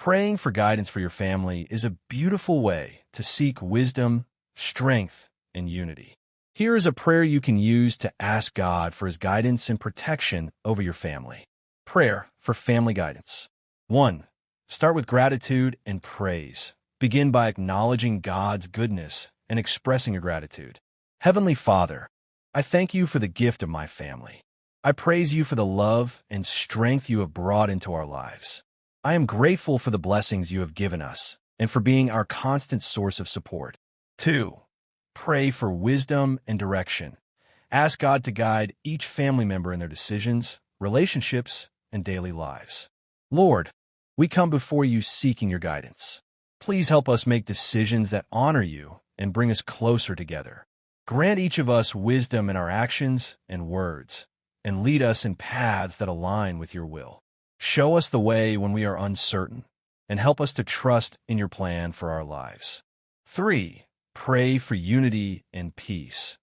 Praying for guidance for your family is a beautiful way to seek wisdom, strength, and unity. Here is a prayer you can use to ask God for His guidance and protection over your family. Prayer for family guidance. 1. Start with gratitude and praise. Begin by acknowledging God's goodness and expressing your gratitude. Heavenly Father, I thank you for the gift of my family. I praise you for the love and strength you have brought into our lives. I am grateful for the blessings you have given us and for being our constant source of support. 2. Pray for wisdom and direction. Ask God to guide each family member in their decisions, relationships, and daily lives. Lord, we come before you seeking your guidance. Please help us make decisions that honor you and bring us closer together. Grant each of us wisdom in our actions and words, and lead us in paths that align with your will. Show us the way when we are uncertain, and help us to trust in your plan for our lives. 3. Pray for unity and peace.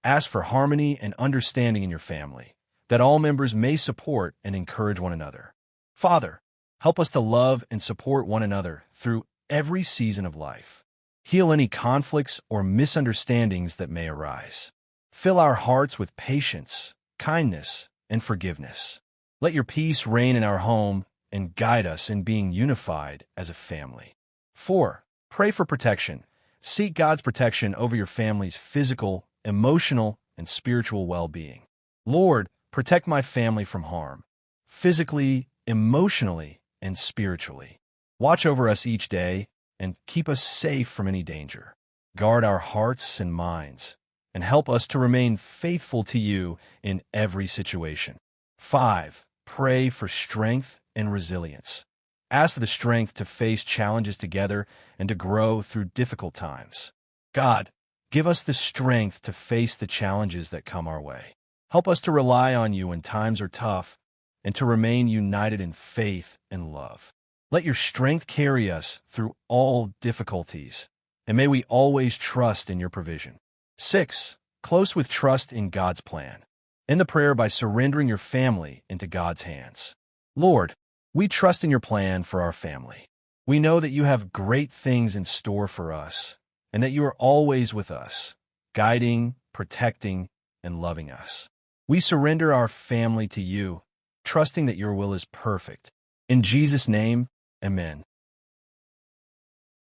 Ask for harmony and understanding in your family, that all members may support and encourage one another. Father, help us to love and support one another through every season of life. Heal any conflicts or misunderstandings that may arise. Fill our hearts with patience, kindness, and forgiveness. Let your peace reign in our home and guide us in being unified as a family. 4. Pray for protection. Seek God's protection over your family's physical, emotional, and spiritual well-being. Lord, protect my family from harm, physically, emotionally, and spiritually. Watch over us each day and keep us safe from any danger. Guard our hearts and minds, and help us to remain faithful to you in every situation. 5. Pray for strength and resilience. Ask for the strength to face challenges together and to grow through difficult times. God, give us the strength to face the challenges that come our way. Help us to rely on you when times are tough and to remain united in faith and love. Let your strength carry us through all difficulties, and may we always trust in your provision. 6. Close with trust in God's plan. End the prayer by surrendering your family into God's hands. Lord, we trust in your plan for our family. We know that you have great things in store for us, and that you are always with us, guiding, protecting, and loving us. We surrender our family to you, trusting that your will is perfect. In Jesus' name, amen.